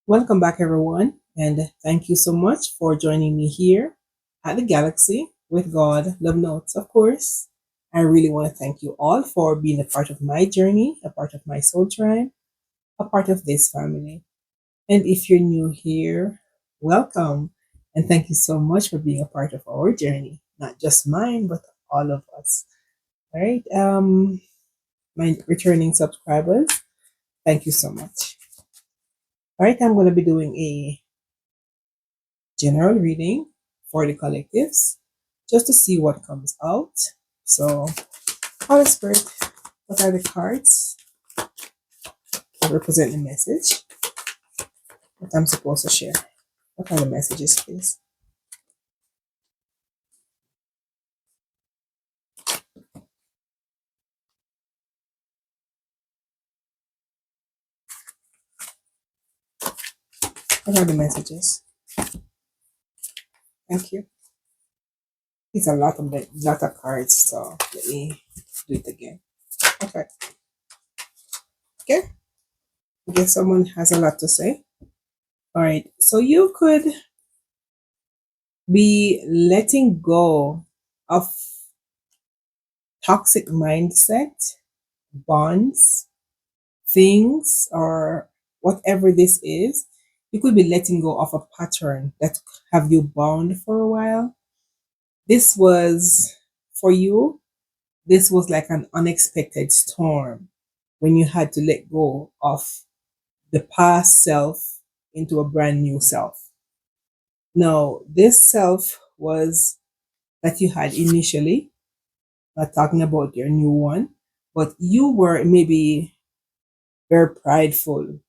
Welcome back, everyone, and thank you so much for joining me here at the Galaxy with God Love Notes. Of course, I really want to thank you all for being a part of my journey, a part of my soul tribe, a part of this family. And if you're new here, welcome, and thank you so much for being a part of our journey, not just mine, but all of us. All right, my returning subscribers, thank you so much. All right, I'm going to be doing a general reading for the collectives just to see what comes out. So, Holy Spirit, what are the cards that represent the message that I'm supposed to share? What are the messages, please? What are the messages? Thank you. It's a lot of cards, so let me do it again. Okay. Okay. I guess someone has a lot to say. All right. So you could be letting go of toxic mindset, bonds, things, or whatever this is. You could be letting go of a pattern that have you bound for a while. This was for you, this was like an unexpected storm when you had to let go of the past self into a brand new self. Now, this self was that you had initially, not talking about your new one, but you were maybe very prideful.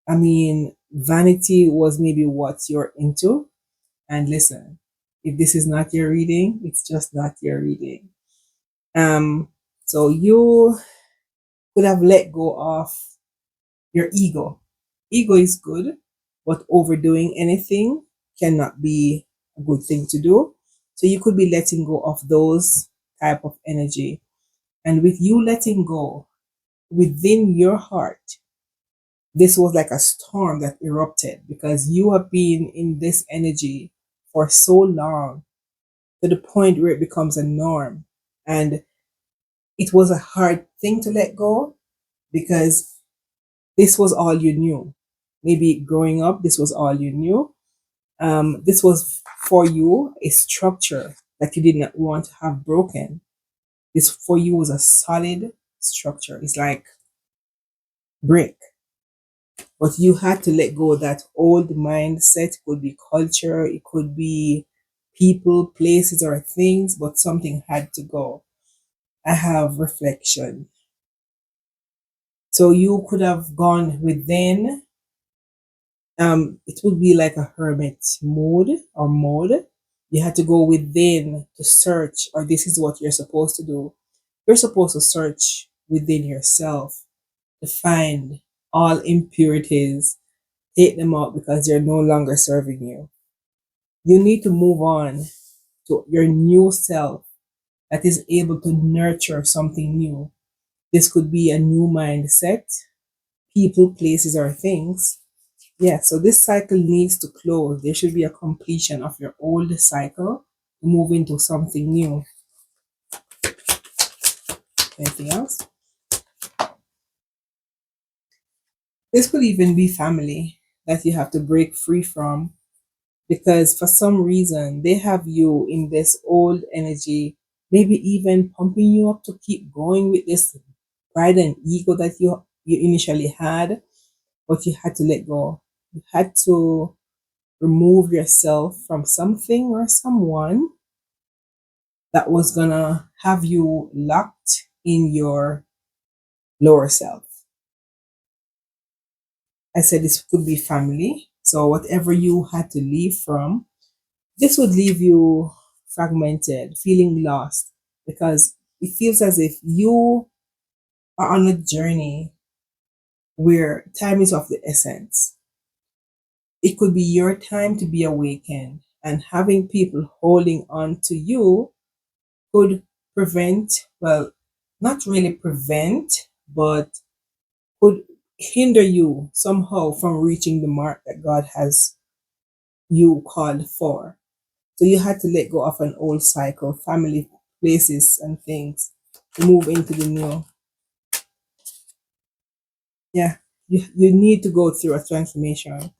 I mean, vanity was maybe what you're into. And listen, if this is not your reading, it's just not your reading. Um, so you could have let go of your ego. Ego is good, but overdoing anything cannot be a good thing to do. So you could be letting go of those type of energy. And with you letting go within your heart, this was like a storm that erupted because you have been in this energy for so long to the point where it becomes a norm. And it was a hard thing to let go because this was all you knew. Maybe growing up, this was all you knew. This was for you a structure that you did not want to have broken. This for you was a solid structure. It's like brick. But you had to let go of that old mindset. It could be culture, it could be people, places, or things, but something had to go. I have reflection. So you could have gone within. It would be like a hermit mode or mode. You had to go within to search, or this is what you're supposed to do. You're supposed to search within yourself to find all impurities, take them out because they're no longer serving you. You need to move on to your new self that is able to nurture something new. This could be a new mindset, people, places, or things. Yeah, so this cycle needs to close. There should be a completion of your old cycle to move into something new. Anything else? This could even be family that you have to break free from because for some reason they have you in this old energy, maybe even pumping you up to keep going with this pride and ego that you initially had, but you had to let go. You had to remove yourself from something or someone that was gonna have you locked in your lower self. I said this could be family. So whatever you had to leave from, this would leave you fragmented, feeling lost, because it feels as if you are on a journey where time is of the essence. It could be your time to be awakened, and having people holding on to you could prevent, well, not really prevent, but could hinder you somehow from reaching the mark that God has you called for. So you had to let go of an old cycle, family, places, and things to move into the new. Yeah, you need to go through a transformation.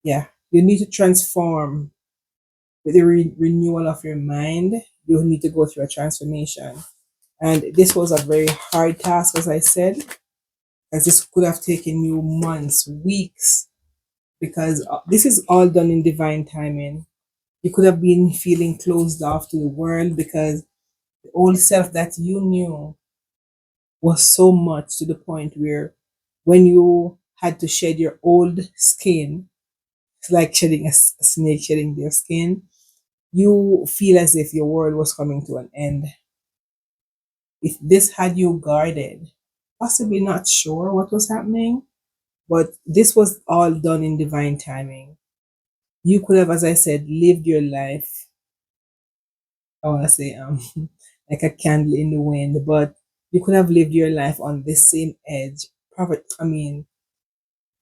Yeah, you need to transform with the renewal of your mind. You need to go through a transformation. And this was a very hard task, as I said, as this could have taken you months, weeks, because this is all done in divine timing. You could have been feeling closed off to the world because the old self that you knew was so much to the point where when you had to shed your old skin, it's like shedding a snake shedding their skin, you feel as if your world was coming to an end. If this had you guarded, possibly not sure what was happening, but this was all done in divine timing. You could have, as I said, lived your life, I want to say, like a candle in the wind, but you could have lived your life on this same edge.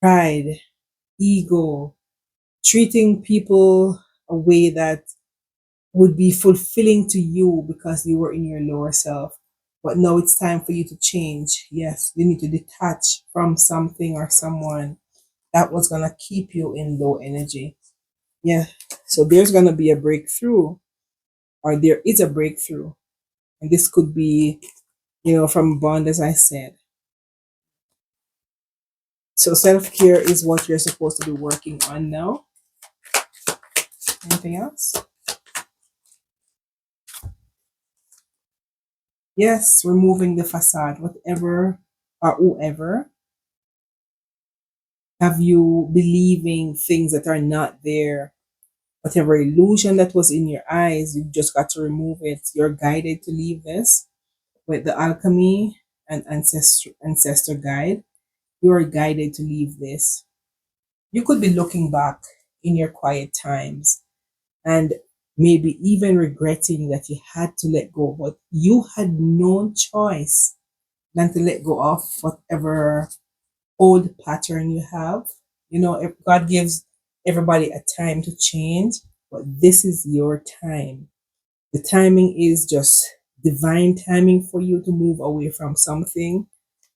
Pride, ego, treating people a way that would be fulfilling to you because you were in your lower self. But now it's time for you to change. Yes, you need to detach from something or someone that was going to keep you in low energy. Yeah. So there's going to be a breakthrough, or there is a breakthrough. And this could be, from bond, as I said. So self care is what you're supposed to be working on now. Anything else? Yes, removing the facade, whatever or whoever have you believing things that are not there. Whatever illusion that was in your eyes, you just got to remove it. You're guided to leave this with the alchemy and ancestor guide. You are guided to leave this. You could be looking back in your quiet times and maybe even regretting that you had to let go, but you had no choice than to let go of whatever old pattern you have. If God gives everybody a time to change, but this is your time. The timing is just divine timing for you to move away from something,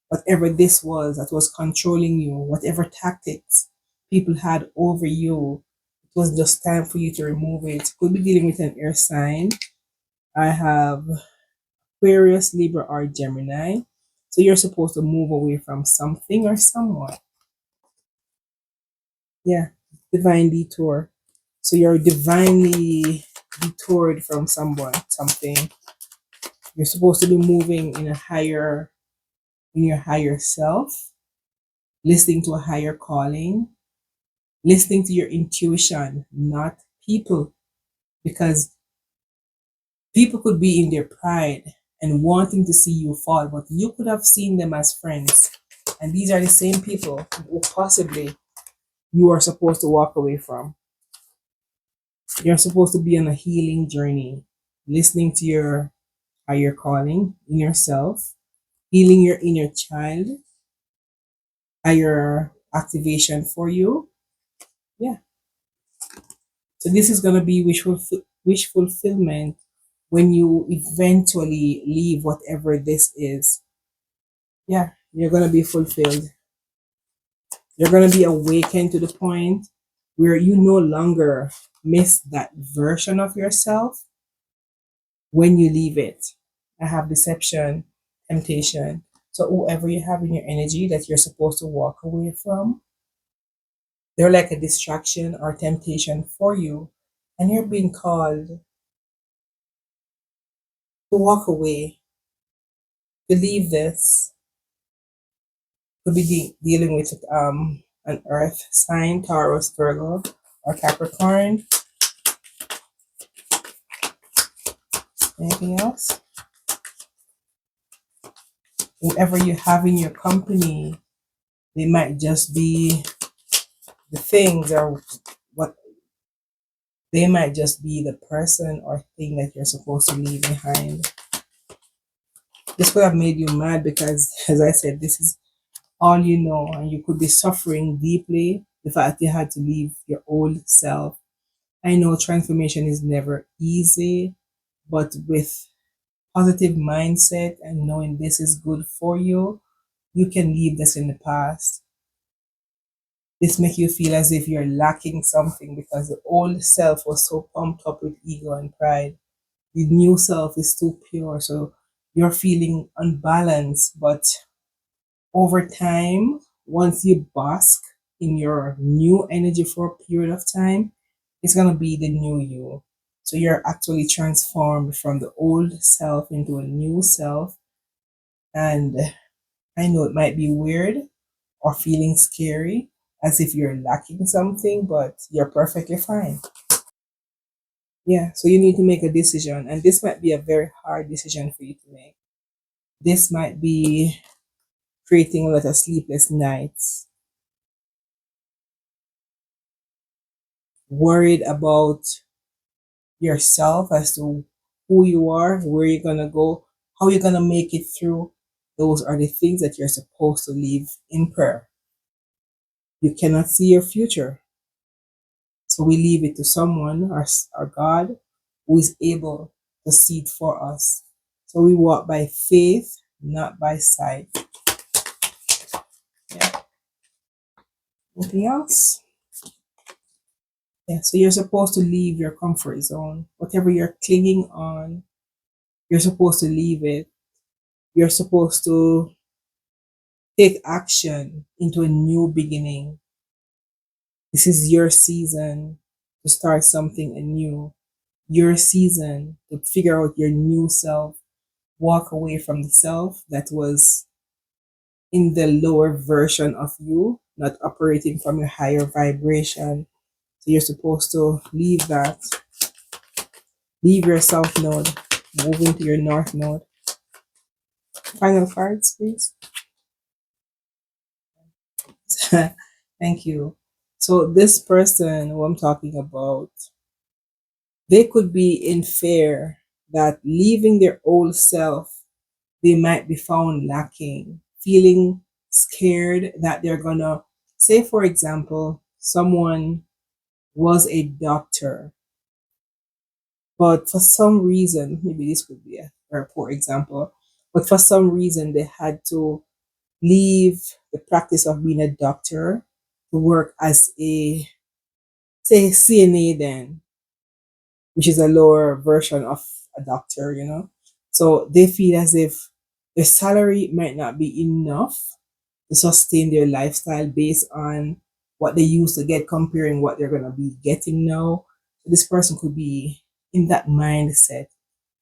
whatever this was that was controlling you, whatever tactics people had over you. It was just time for you to remove it. Could be dealing with an air sign. I have Aquarius, Libra, or Gemini. So you're supposed to move away from something or someone. Yeah, divine detour. So you're divinely detoured from someone, something. You're supposed to be moving in your higher self, listening to a higher calling, listening to your intuition, not people, because people could be in their pride and wanting to see you fall, but you could have seen them as friends. And these are the same people who possibly you are supposed to walk away from. You're supposed to be on a healing journey, listening to your higher calling in yourself, healing your inner child, higher activation for you. Yeah. So this is gonna be wish fulfillment when you eventually leave whatever this is. Yeah, you're gonna be fulfilled. You're gonna be awakened to the point where you no longer miss that version of yourself when you leave it. I have deception, temptation. So whoever you have in your energy that you're supposed to walk away from, they're like a distraction or temptation for you, and you're being called to walk away, to leave this. Could be dealing with an earth sign, Taurus, Virgo, or Capricorn. Anything else? Whoever you have in your company, they might just be the things, or what they might just be the person or thing that you're supposed to leave behind. This would have made you mad because, as I said, this is all you know, and you could be suffering deeply the fact you had to leave your old self. I know transformation is never easy, but with positive mindset and knowing this is good for you, you can leave this in the past. This make you feel as if you're lacking something because the old self was so pumped up with ego and pride. The new self is too pure, so you're feeling unbalanced. But over time, once you bask in your new energy for a period of time, it's gonna be the new you. So you're actually transformed from the old self into a new self. And I know it might be weird or feeling scary, as if you're lacking something, but you're perfectly fine. Yeah, so you need to make a decision, and this might be a very hard decision for you to make. This might be creating a lot of sleepless nights, worried about yourself as to who you are, where you're gonna go, how you're gonna make it through. Those are the things that you're supposed to leave in prayer. You cannot see your future, so we leave it to someone, our God, who is able to see it for us. So we walk by faith, not by sight. Yeah. Anything else? Yeah. So you're supposed to leave your comfort zone. Whatever you're clinging on, you're supposed to leave it. You're supposed to take action into a new beginning. This is your season to start something anew. Your season to figure out your new self. Walk away from the self that was in the lower version of you, not operating from your higher vibration. So you're supposed to leave that, leave your south node, move into your north node. Final cards, please. Thank you. So this person who I'm talking about, they could be in fear that leaving their old self, they might be found lacking, feeling scared that they're gonna, say, for example, someone was a doctor, but for some reason, maybe this could be a very poor example, but for some reason, they had to leave the practice of being a doctor to work as a, say, CNA, then, which is a lower version of a doctor. So they feel as if their salary might not be enough to sustain their lifestyle based on what they used to get comparing what they're going to be getting now. So this person could be in that mindset.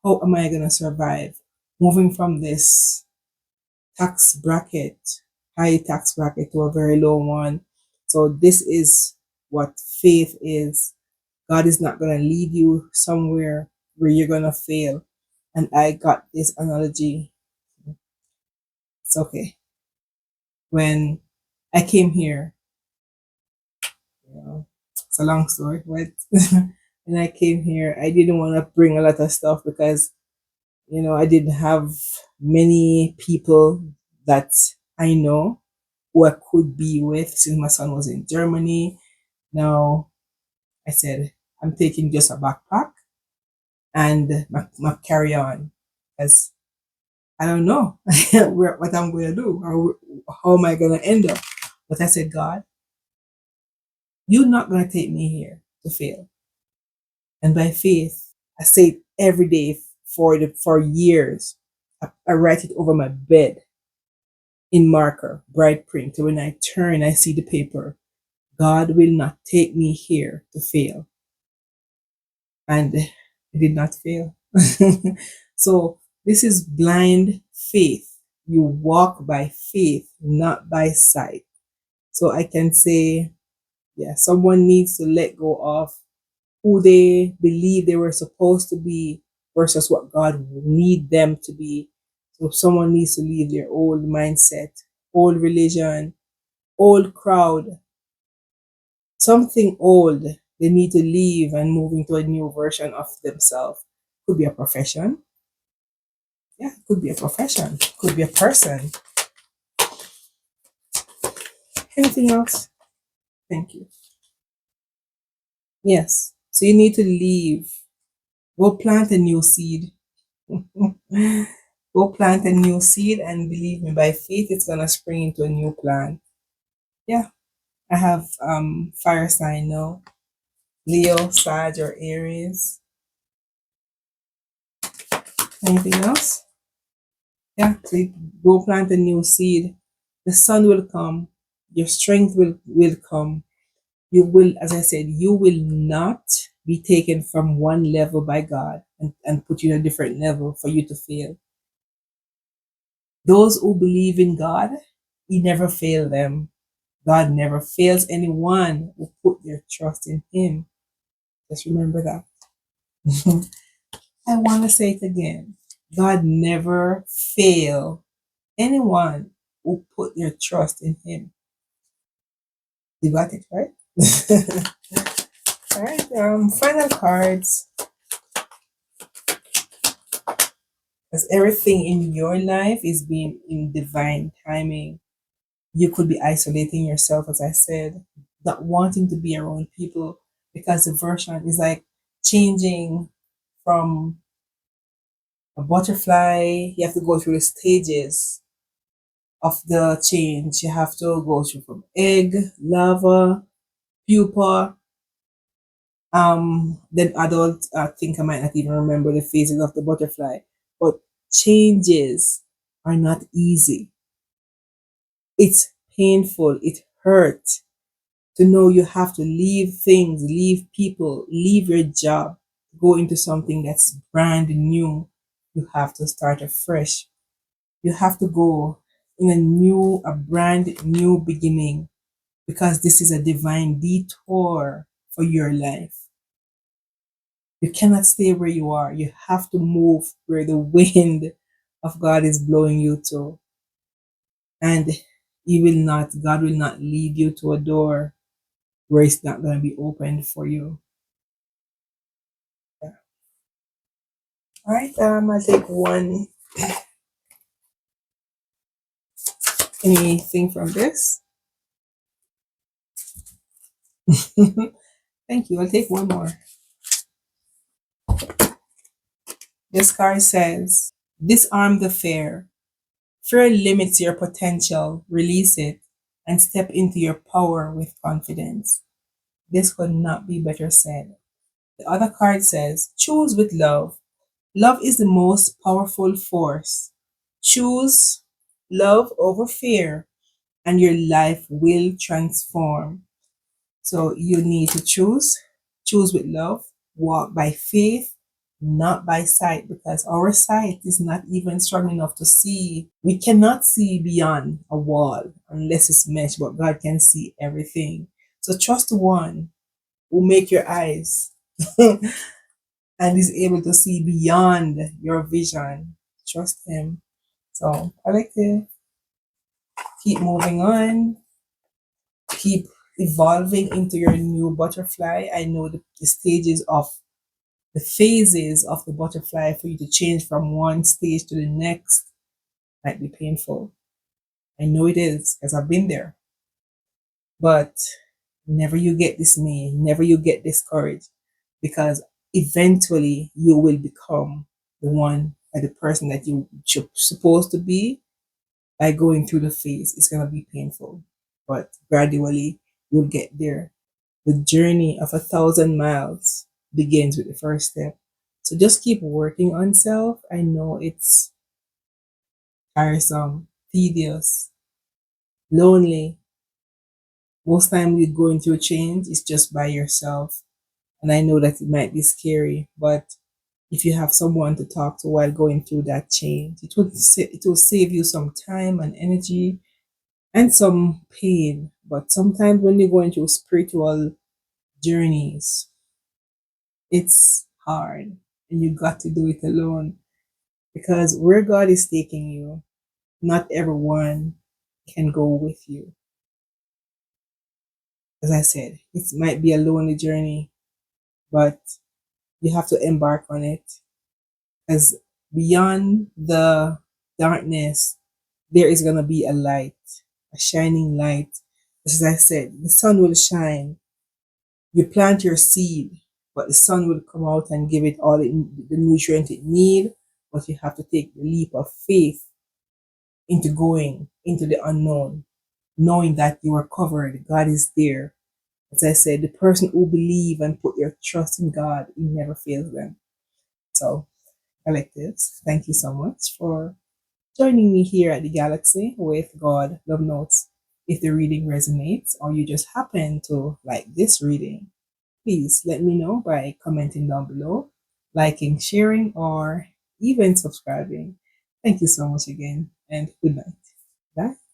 How am I going to survive moving from this tax bracket, high tax bracket, to a very low one? So this is what faith is. God is not going to lead you somewhere where you're going to fail. And I got this analogy. It's okay. When I came here, it's a long story, but when I came here, I didn't want to bring a lot of stuff because, I didn't have many people that I know who I could be with since my son was in Germany. Now, I said, I'm taking just a backpack and my carry on, because I don't know what I'm going to do or how am I going to end up. But I said, God, you're not going to take me here to fail. And by faith, I say it every day for years. I write it over my bed in marker, bright print. So when I turn, I see the paper. God will not take me here to fail. And it did not fail. So this is blind faith. You walk by faith, not by sight. So I can say, yeah, someone needs to let go of who they believe they were supposed to be versus what God would need them to be. So someone needs to leave their old mindset, old religion, old crowd, something old. They need to leave and move into a new version of themselves. Could be a profession. Yeah, it could be a profession. Could be a person. Anything else? Thank you. Yes. So you need to leave. Go plant a new seed. Go plant a new seed, and believe me, by faith, it's gonna spring into a new plant. Yeah, I have fire sign now. Leo, Sag, or Aries. Anything else? Yeah, so you go plant a new seed. The sun will come. Your strength will come. You will, as I said, you will not be taken from one level by God and put you in a different level for you to fail. Those who believe in God, He never fail them. God never fails anyone who put their trust in Him. Just remember that. I want to say it again. God never fail anyone who put their trust in Him. You got it right. All right. Final cards. Because everything in your life is being in divine timing. You could be isolating yourself, as I said, not wanting to be around people because the version is like changing from a butterfly. You have to go through the stages of the change. You have to go through from egg, larva, pupa. Then adult, I think I might not even remember the phases of the butterfly. But changes are not easy. It's painful. It hurts to know you have to leave things, leave people, leave your job, go into something that's brand new. You have to start afresh. You have to go in a brand new beginning because this is a divine detour for your life. You cannot stay where you are. You have to move where the wind of God is blowing you to. And God will not lead you to a door where it's not going to be opened for you. Yeah. All right, I'll take one. Anything from this? Thank you. I'll take one more. This card says, disarm the fear. Fear limits your potential. Release it and step into your power with confidence. This could not be better said. The other card says, choose with love. Love is the most powerful force. Choose love over fear, and your life will transform. So you need to choose. Choose with love. Walk by faith, not by sight, because our sight is not even strong enough to see. We cannot see beyond a wall unless it's meshed, but God can see everything. So trust the one who make your eyes and is able to see beyond your vision. Trust him. So I like to keep moving on, keep evolving into your new butterfly. I know the stages of the phases of the butterfly for you to change from one stage to the next might be painful. I know it is because I've been there. But never you get dismayed, never you get discouraged because eventually you will become the one or the person that you supposed to be by going through the phase. It's going to be painful, but gradually you'll get there. The journey of 1,000 miles begins with the first step. So just keep working on self. I know it's tiresome, tedious, lonely. Most time you're going through change, it's just by yourself. And I know that it might be scary, but if you have someone to talk to while going through that change, it will save you some time and energy and some pain. But sometimes when you're going through spiritual journeys, it's hard and you got to do it alone because where God is taking you, not everyone can go with you. As I said, it might be a lonely journey, but you have to embark on it as beyond the darkness, there is going to be a light, a shining light As I said, the sun will shine. You plant your seed, but the sun will come out and give it all the nutrient it needs. But you have to take the leap of faith into going into the unknown, knowing that you are covered. God is there. As I said, the person who believe and put their trust in God, He never fails them. So, collectives, thank you so much for joining me here at the Galaxy with God Love Notes. If the reading resonates or you just happen to like this reading, please let me know by commenting down below, liking, sharing, or even subscribing. Thank you so much again, and good night. Bye.